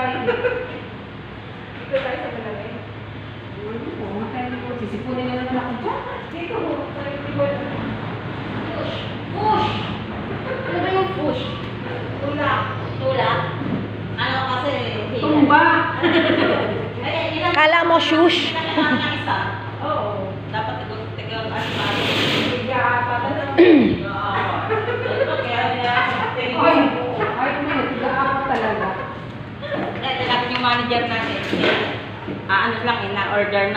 Dito tayo sa malamig. Oo, kaya ko. Sisipunin na naman ako dyan. Dito, tayo dito. Push! Push! Ano ba yung push? Tulak. Tulak? Ano kasi? Tumba! Kala mo shush? Kailangan ng isa. Oo. Dapat tigang asmari. Higa pa na. Kaya niya. Ay, ay, may nag-aapa talaga. Kaya yung manager natin. Ano lang, na-order na.